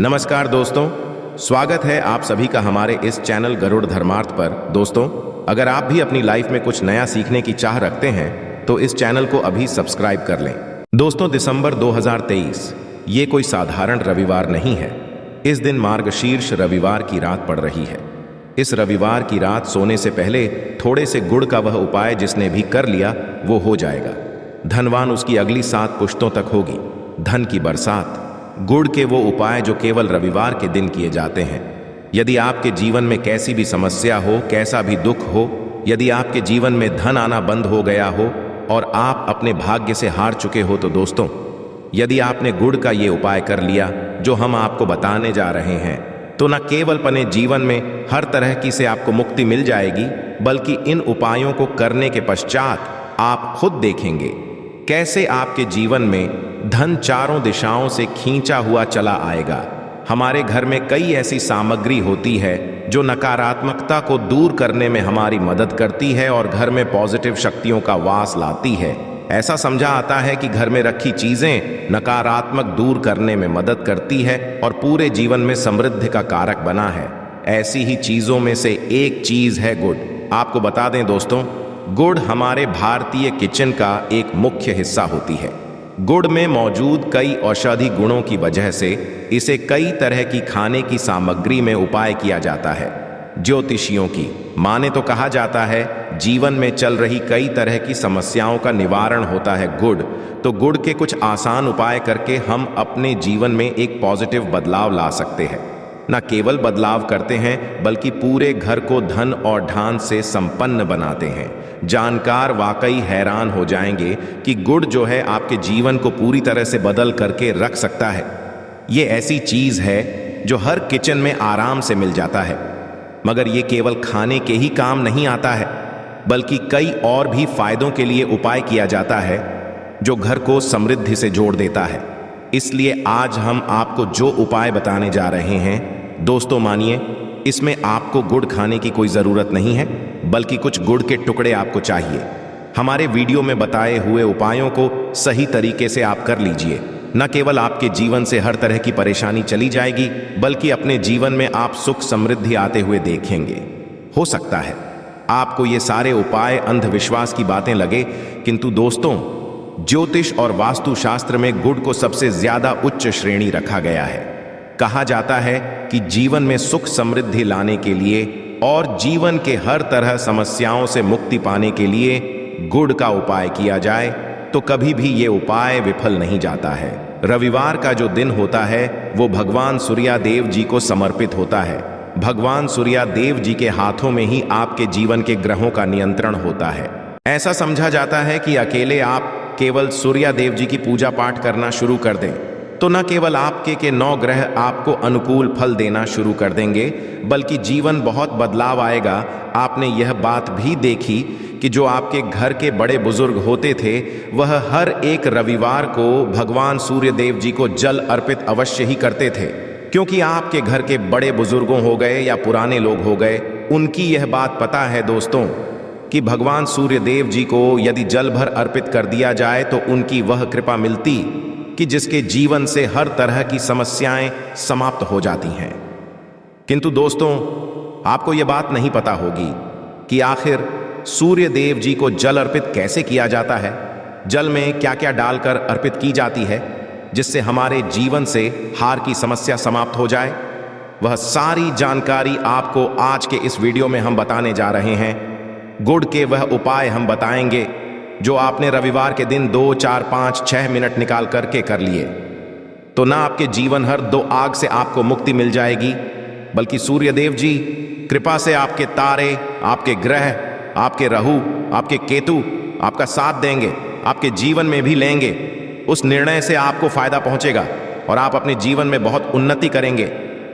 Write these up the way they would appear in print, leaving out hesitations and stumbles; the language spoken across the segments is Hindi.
नमस्कार दोस्तों, स्वागत है आप सभी का हमारे इस चैनल गरुड़ धर्मार्थ पर। दोस्तों, अगर आप भी अपनी लाइफ में कुछ नया सीखने की चाह रखते हैं तो इस चैनल को अभी सब्सक्राइब कर लें। दोस्तों, दिसंबर 2023 ये कोई साधारण रविवार नहीं है। इस दिन मार्गशीर्ष रविवार की रात पड़ रही है। इस रविवार की रात सोने से पहले थोड़े से गुड़ का वह उपाय जिसने भी कर लिया वो हो जाएगा। धनवान उसकी अगली 7 पुश्तों तक होगी। धन की बरसात। गुड़ के वो उपाय जो केवल रविवार के दिन किए जाते हैं। यदि आपके जीवन में कैसी भी समस्या हो, कैसा भी दुख हो, यदि आपके जीवन में धन आना बंद हो गया हो और आप अपने भाग्य से हार चुके हो, तो दोस्तों, यदि आपने गुड़ का ये उपाय कर लिया जो हम आपको बताने जा रहे हैं, तो न केवल अपने जीवन में हर तरह की से आपको मुक्ति मिल जाएगी, बल्कि इन उपायों को करने के पश्चात आप खुद देखेंगे कैसे आपके जीवन में धन चारों दिशाओं से खींचा हुआ चला आएगा। हमारे घर में कई ऐसी सामग्री होती है जो नकारात्मकता को दूर करने में हमारी मदद करती है और घर में पॉजिटिव शक्तियों का वास लाती है। ऐसा समझा आता है कि घर में रखी चीजें नकारात्मक दूर करने में मदद करती है और पूरे जीवन में समृद्धि का कारक बना है। ऐसी ही चीजों में से एक चीज है गुड़। आपको बता दें दोस्तों, गुड़ हमारे भारतीय किचन का एक मुख्य हिस्सा होती है। गुड़ में मौजूद कई औषधि गुणों की वजह से इसे कई तरह की खाने की सामग्री में उपाय किया जाता है। ज्योतिषियों की माने तो कहा जाता है जीवन में चल रही कई तरह की समस्याओं का निवारण होता है गुड़। तो गुड़ के कुछ आसान उपाय करके हम अपने जीवन में एक पॉजिटिव बदलाव ला सकते हैं। न केवल बदलाव करते हैं बल्कि पूरे घर को धन और ढान से संपन्न बनाते हैं। जानकार वाकई हैरान हो जाएंगे कि गुड़ जो है आपके जीवन को पूरी तरह से बदल करके रख सकता है। ये ऐसी चीज है जो हर किचन में आराम से मिल जाता है, मगर ये केवल खाने के ही काम नहीं आता है, बल्कि कई और भी फायदों के लिए उपाय किया जाता है जो घर को समृद्धि से जोड़ देता है। इसलिए आज हम आपको जो उपाय बताने जा रहे हैं दोस्तों, मानिए, इसमें आपको गुड़ खाने की कोई ज़रूरत नहीं है, बल्कि कुछ गुड़ के टुकड़े आपको चाहिए। हमारे वीडियो में बताए हुए उपायों को सही तरीके से आप कर लीजिए। न केवल आपके जीवन से हर तरह की परेशानी चली जाएगी, बल्कि अपने जीवन में आप सुख समृद्धि आते हुए देखेंगे। हो सकता है आपको ये सारे उपाय अंधविश्वास की बातें लगे, किंतु दोस्तों, ज्योतिष और वास्तुशास्त्र में गुड़ को सबसे ज्यादा उच्च श्रेणी रखा गया है। कहा जाता है कि जीवन में सुख समृद्धि लाने के लिए और जीवन के हर तरह समस्याओं से मुक्ति पाने के लिए गुड़ का उपाय किया जाए तो कभी भी ये उपाय विफल नहीं जाता है। रविवार का जो दिन होता है वो भगवान सूर्यदेव जी को समर्पित होता है। भगवान सूर्यदेव जी के हाथों में ही आपके जीवन के ग्रहों का नियंत्रण होता है। ऐसा समझा जाता है कि अकेले आप केवल सूर्यदेव जी की पूजा पाठ करना शुरू कर दें तो न केवल आपके के 9 ग्रह आपको अनुकूल फल देना शुरू कर देंगे, बल्कि जीवन बहुत बदलाव आएगा। आपने यह बात भी देखी कि जो आपके घर के बड़े बुजुर्ग होते थे वह हर एक रविवार को भगवान सूर्यदेव जी को जल अर्पित अवश्य ही करते थे, क्योंकि आपके घर के बड़े बुजुर्गों हो गए या पुराने लोग हो गए, उनकी यह बात पता है दोस्तों कि भगवान सूर्यदेव जी को यदि जल भर अर्पित कर दिया जाए तो उनकी वह कृपा मिलती कि जिसके जीवन से हर तरह की समस्याएं समाप्त हो जाती हैं। किंतु दोस्तों, आपको यह बात नहीं पता होगी कि आखिर सूर्यदेव जी को जल अर्पित कैसे किया जाता है। जल में क्या क्या डालकर अर्पित की जाती है जिससे हमारे जीवन से हार की समस्या समाप्त हो जाए। वह सारी जानकारी आपको आज के इस वीडियो में हम बताने जा रहे हैं। गुड़ के वह उपाय हम बताएंगे जो आपने रविवार के दिन 2, 4, 5, 6 मिनट निकाल करके कर लिए तो ना आपके जीवन हर 2 आग से आपको मुक्ति मिल जाएगी, बल्कि सूर्यदेव जी कृपा से आपके तारे, आपके ग्रह, आपके राहु, आपके केतु आपका साथ देंगे, आपके जीवन में भी लेंगे। उस निर्णय से आपको फायदा पहुंचेगा और आप अपने जीवन में बहुत उन्नति करेंगे।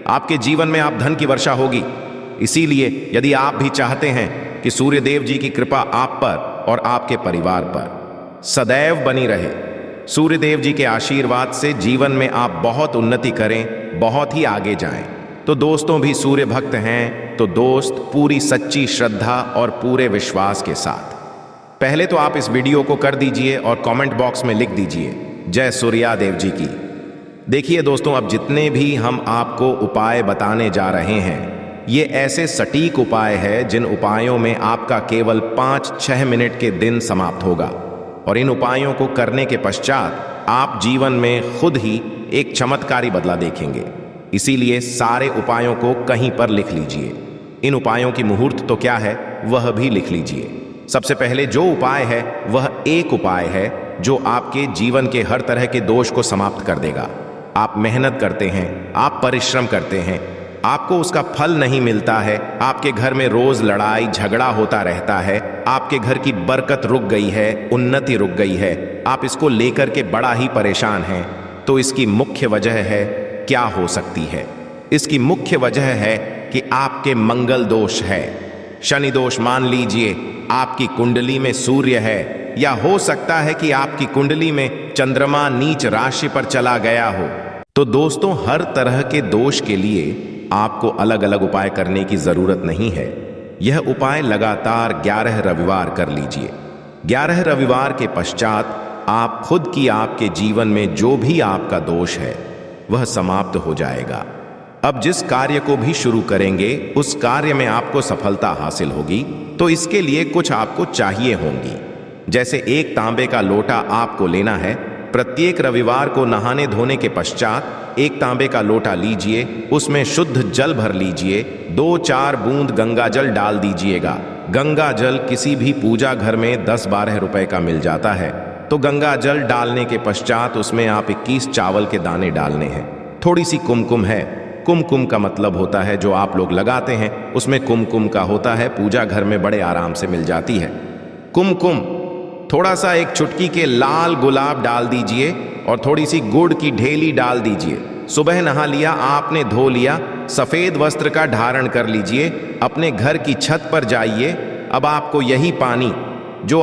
आपके जीवन में आप धन की वर्षा होगी। इसीलिए यदि आप भी चाहते हैं कि सूर्यदेव जी की कृपा आप पर और आपके परिवार पर सदैव बनी रहे, सूर्यदेव जी के आशीर्वाद से जीवन में आप बहुत उन्नति करें, बहुत ही आगे जाएं, तो दोस्तों भी सूर्य भक्त हैं तो दोस्त पूरी सच्ची श्रद्धा और पूरे विश्वास के साथ पहले तो आप इस वीडियो को कर दीजिए और कमेंट बॉक्स में लिख दीजिए जय सूर्यदेव जी की। देखिए दोस्तों, अब जितने भी हम आपको उपाय बताने जा रहे हैं, ये ऐसे सटीक उपाय है जिन उपायों में आपका केवल 5-6 मिनट के दिन समाप्त होगा। और इन उपायों को करने के पश्चात आप जीवन में खुद ही एक चमत्कारी बदला देखेंगे। इसीलिए सारे उपायों को कहीं पर लिख लीजिए। इन उपायों की मुहूर्त तो क्या है वह भी लिख लीजिए। सबसे पहले जो उपाय है वह एक उपाय है जो आपके जीवन के हर तरह के दोष को समाप्त कर देगा। आप मेहनत करते हैं, आप परिश्रम करते हैं, आपको उसका फल नहीं मिलता है, आपके घर में रोज लड़ाई झगड़ा होता रहता है, आपके घर की बरकत रुक गई है, उन्नति रुक गई है, आप इसको लेकर के बड़ा ही परेशान हैं। तो इसकी मुख्य वजह है, क्या हो सकती है? इसकी मुख्य वजह है कि आपके मंगल दोष है। शनि दोष मान लीजिए, आपकी कुंडली में सूर्य है, या हो सकता है कि आपकी कुंडली में चंद्रमा नीच राशि पर चला गया हो। तो दोस्तों, हर तरह के दोष के लिए आपको अलग अलग उपाय करने की जरूरत नहीं है। यह उपाय लगातार 11 रविवार कर लीजिए। 11 रविवार के पश्चात आप खुद की आपके जीवन में जो भी आपका दोष है वह समाप्त हो जाएगा। अब जिस कार्य को भी शुरू करेंगे उस कार्य में आपको सफलता हासिल होगी। तो इसके लिए कुछ आपको चाहिए होंगी, जैसे एक तांबे का लोटा आपको लेना है। प्रत्येक रविवार को नहाने धोने के पश्चात एक तांबे का लोटा लीजिए, उसमें शुद्ध जल भर लीजिए, 2-4 बूंद गंगा जल डाल दीजिएगा। गंगा जल किसी भी पूजा घर में 10-12 रुपए का मिल जाता है। तो गंगा जल डालने के पश्चात उसमें आप 21 चावल के दाने डालने हैं। थोड़ी सी कुमकुम है। कुमकुम का मतलब होता है जो आप लोग लगाते हैं, उसमें कुमकुम का होता है, पूजा घर में बड़े आराम से मिल जाती है कुमकुम। थोड़ा सा एक चुटकी के लाल गुलाब डाल दीजिए और थोड़ी सी गुड़ की ढेली डाल दीजिए। सुबह नहा लिया आपने, धो लिया, सफेद वस्त्र का धारण कर लीजिए, अपने घर की छत पर जाइए। अब आपको यही पानी जो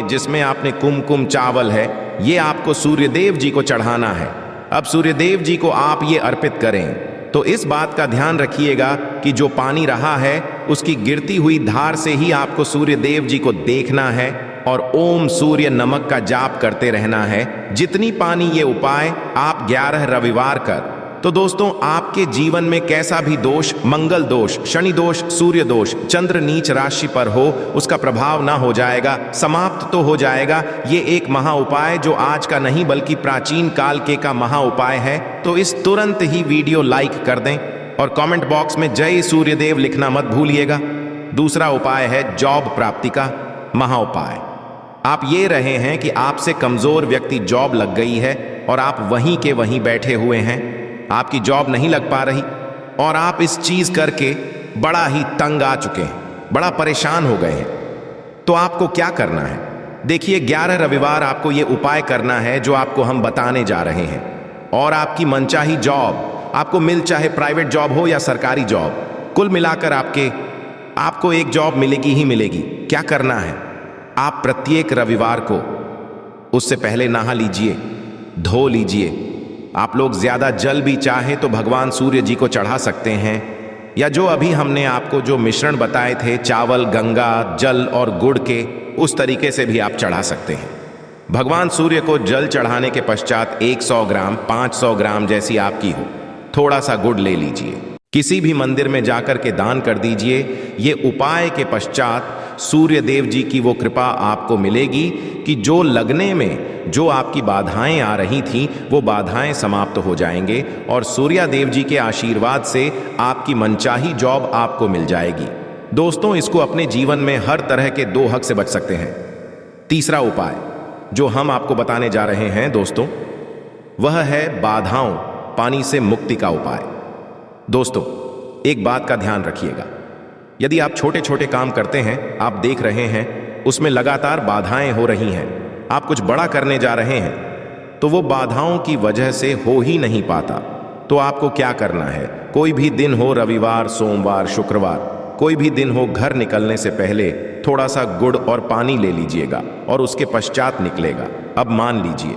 जिसमें आपने कुमकुम चावल है, ये आपको सूर्यदेव जी को चढ़ाना है। अब सूर्यदेव जी को आप ये अर्पित करें। तो इस बात का ध्यान रखिएगा कि जो पानी रहा है उसकी गिरती हुई धार से ही आपको सूर्यदेव जी को देखना है और ओम सूर्य नमक का जाप करते रहना है। जितनी पानी ये उपाय आप 11 रविवार कर, तो दोस्तों आपके जीवन में कैसा भी दोष, मंगल दोष, शनि दोष, सूर्य दोष, चंद्र नीच राशि पर हो, उसका प्रभाव ना हो जाएगा, समाप्त तो हो जाएगा। ये एक महा उपाय जो आज का नहीं बल्कि प्राचीन काल के का महा उपाय है। तो इस तुरंत ही वीडियो लाइक कर दें और कमेंट बॉक्स में जय सूर्यदेव लिखना मत भूलिएगा। दूसरा उपाय है जॉब प्राप्ति का महा उपाय। आप ये रहे हैं कि आपसे कमजोर व्यक्ति जॉब लग गई है और आप वहीं के वहीं बैठे हुए हैं, आपकी जॉब नहीं लग पा रही और आप इस चीज करके बड़ा ही तंग आ चुके हैं, बड़ा परेशान हो गए हैं। तो आपको क्या करना है? देखिए, 11 रविवार आपको ये उपाय करना है जो आपको हम बताने जा रहे हैं। और आपकी मनचाही जॉब आपको मिल, चाहे प्राइवेट जॉब हो या सरकारी जॉब, कुल मिलाकर आपको एक जॉब मिलेगी ही मिलेगी। क्या करना है? आप प्रत्येक रविवार को उससे पहले नहा लीजिए, धो लीजिए। आप लोग ज्यादा जल भी चाहे तो भगवान सूर्य जी को चढ़ा सकते हैं, या जो अभी हमने आपको जो मिश्रण बताए थे चावल, गंगा जल और गुड़ के, उस तरीके से भी आप चढ़ा सकते हैं। भगवान सूर्य को जल चढ़ाने के पश्चात 100 ग्राम, 500 ग्राम जैसी आपकी हो, थोड़ा सा गुड़ ले लीजिए, किसी भी मंदिर में जाकर के दान कर दीजिए। ये उपाय के पश्चात सूर्य देव जी की वो कृपा आपको मिलेगी कि जो लगने में जो आपकी बाधाएं आ रही थीं वो बाधाएं समाप्त हो जाएंगे और सूर्य देव जी के आशीर्वाद से आपकी मनचाही जॉब आपको मिल जाएगी। दोस्तों, इसको अपने जीवन में हर तरह के 2 हक से बच सकते हैं। तीसरा उपाय जो हम आपको बताने जा रहे हैं दोस्तों, वह है बाधाओं पानी से मुक्ति का उपाय। दोस्तों, एक बात का ध्यान रखिएगा, यदि आप छोटे छोटे काम करते हैं, आप देख रहे हैं उसमें लगातार बाधाएं हो रही हैं, आप कुछ बड़ा करने जा रहे हैं तो वो बाधाओं की वजह से हो ही नहीं पाता, तो आपको क्या करना है? कोई भी दिन हो, रविवार, सोमवार, शुक्रवार, कोई भी दिन हो, घर निकलने से पहले थोड़ा सा गुड़ और पानी ले लीजिएगा और उसके पश्चात निकलेगा। अब मान लीजिए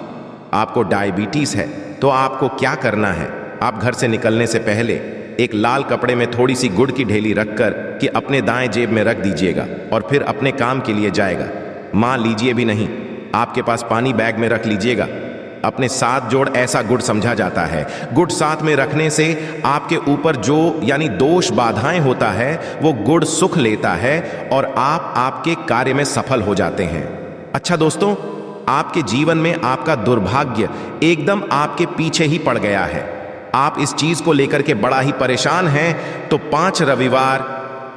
आपको डायबिटीज है, तो आपको क्या करना है? आप घर से निकलने से पहले एक लाल कपड़े में थोड़ी सी गुड़ की ढेली रखकर कि अपने दाएं जेब में रख दीजिएगा और फिर अपने काम के लिए जाएगा। मान लीजिए भी नहीं, आपके पास पानी बैग में रख लीजिएगा। अपने साथ जोड़ ऐसा गुड़ समझा जाता है। गुड़ साथ में रखने से आपके ऊपर जो यानी दोष बाधाएं होता है वो गुड़ सुख लेता है और आप आपके कार्य में सफल हो जाते हैं। अच्छा दोस्तों, आपके जीवन में आपका दुर्भाग्य एकदम आपके पीछे ही पड़ गया है, आप इस चीज को लेकर के बड़ा ही परेशान हैं, तो 5 रविवार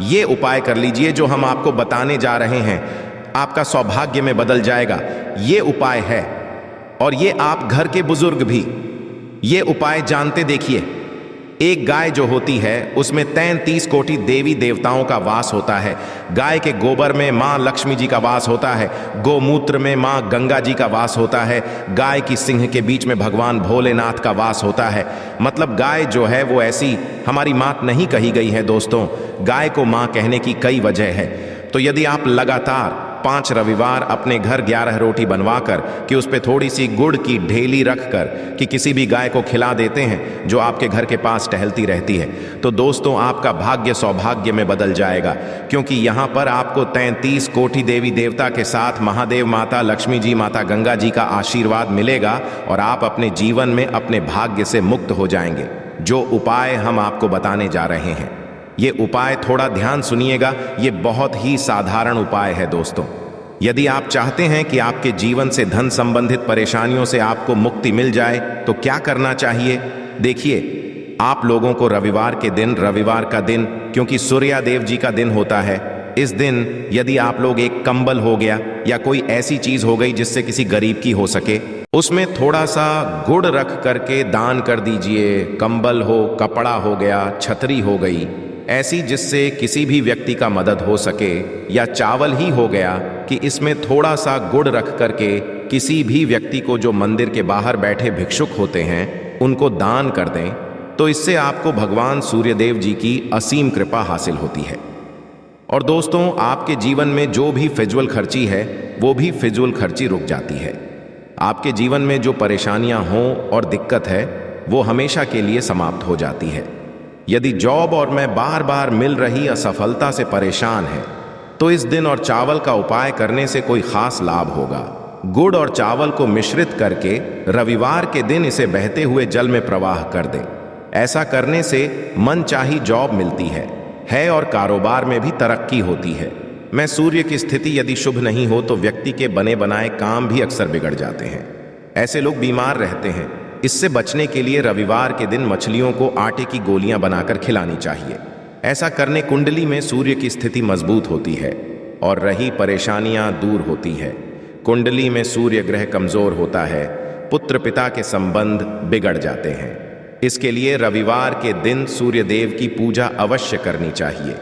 ये उपाय कर लीजिए जो हम आपको बताने जा रहे हैं। आपका सौभाग्य में बदल जाएगा। ये उपाय है और ये आप घर के बुजुर्ग भी ये उपाय जानते। देखिए, एक गाय जो होती है उसमें 33 कोटि देवी देवताओं का वास होता है। गाय के गोबर में माँ लक्ष्मी जी का वास होता है, गोमूत्र में माँ गंगा जी का वास होता है, गाय की सिंह के बीच में भगवान भोलेनाथ का वास होता है। मतलब गाय जो है वो ऐसी हमारी मात नहीं कही गई है दोस्तों, गाय को माँ कहने की कई वजह है। तो यदि आप लगातार 5 रविवार अपने घर 11 रोटी बनवाकर कि उस पर थोड़ी सी गुड़ की ढेली रखकर कि किसी भी गाय को खिला देते हैं जो आपके घर के पास टहलती रहती है, तो दोस्तों आपका भाग्य सौभाग्य में बदल जाएगा। क्योंकि यहाँ पर आपको 33 कोटि देवी देवता के साथ महादेव माता लक्ष्मी जी, माता गंगा जी का आशीर्वाद मिलेगा और आप अपने जीवन में अपने भाग्य से मुक्त हो जाएंगे। जो उपाय हम आपको बताने जा रहे हैं, ये उपाय थोड़ा ध्यान सुनिएगा, ये बहुत ही साधारण उपाय है दोस्तों। यदि आप चाहते हैं कि आपके जीवन से धन संबंधित परेशानियों से आपको मुक्ति मिल जाए तो क्या करना चाहिए? देखिए, आप लोगों को रविवार के दिन, रविवार का दिन क्योंकि सूर्यदेव जी का दिन होता है, इस दिन यदि आप लोग एक कंबल हो गया या कोई ऐसी चीज हो गई जिससे किसी गरीब की हो सके, उसमें थोड़ा सा गुड़ रख करके दान कर दीजिए। कंबल हो, कपड़ा हो गया, छतरी हो गई, ऐसी जिससे किसी भी व्यक्ति का मदद हो सके, या चावल ही हो गया कि इसमें थोड़ा सा गुड़ रख करके किसी भी व्यक्ति को जो मंदिर के बाहर बैठे भिक्षुक होते हैं उनको दान कर दें, तो इससे आपको भगवान सूर्यदेव जी की असीम कृपा हासिल होती है। और दोस्तों, आपके जीवन में जो भी फिजूल खर्ची है वो भी फिजूल खर्ची रुक जाती है। आपके जीवन में जो परेशानियां हों और दिक्कत है वो हमेशा के लिए समाप्त हो जाती है। यदि जॉब और में बार बार मिल रही असफलता से परेशान है तो इस दिन और चावल का उपाय करने से कोई खास लाभ होगा। गुड़ और चावल को मिश्रित करके रविवार के दिन इसे बहते हुए जल में प्रवाह कर दें। ऐसा करने से मनचाही जॉब मिलती है और कारोबार में भी तरक्की होती है। मैं सूर्य की स्थिति यदि शुभ नहीं हो तो व्यक्ति के बने बनाए काम भी अक्सर बिगड़ जाते हैं। ऐसे लोग बीमार रहते हैं। इससे बचने के लिए रविवार के दिन मछलियों को आटे की गोलियां बनाकर खिलानी चाहिए। ऐसा करने कुंडली में सूर्य की स्थिति मजबूत होती है और रही परेशानियां दूर होती है। कुंडली में सूर्य ग्रह कमजोर होता है, पुत्र पिता के संबंध बिगड़ जाते हैं। इसके लिए रविवार के दिन सूर्य देव की पूजा अवश्य करनी चाहिए।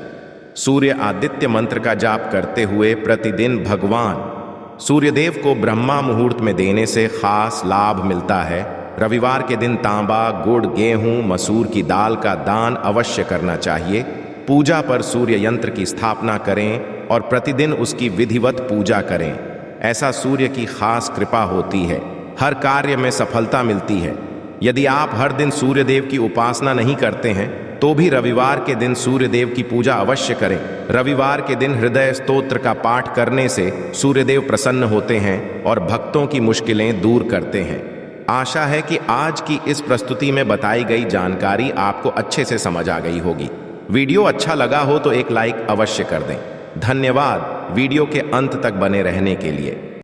सूर्य आदित्य मंत्र का जाप करते हुए प्रतिदिन भगवान सूर्यदेव को ब्रह्मा मुहूर्त में देने से खास लाभ मिलता है। रविवार के दिन तांबा, गुड़, गेहूं, मसूर की दाल का दान अवश्य करना चाहिए। पूजा पर सूर्य यंत्र की स्थापना करें और प्रतिदिन उसकी विधिवत पूजा करें। ऐसा सूर्य की खास कृपा होती है, हर कार्य में सफलता मिलती है। यदि आप हर दिन सूर्यदेव की उपासना नहीं करते हैं तो भी रविवार के दिन सूर्यदेव की पूजा अवश्य करें। रविवार के दिन हृदय स्तोत्र का पाठ करने से सूर्यदेव प्रसन्न होते हैं और भक्तों की मुश्किलें दूर करते हैं। आशा है कि आज की इस प्रस्तुति में बताई गई जानकारी आपको अच्छे से समझ आ गई होगी। वीडियो अच्छा लगा हो तो एक लाइक अवश्य कर दें। धन्यवाद वीडियो के अंत तक बने रहने के लिए।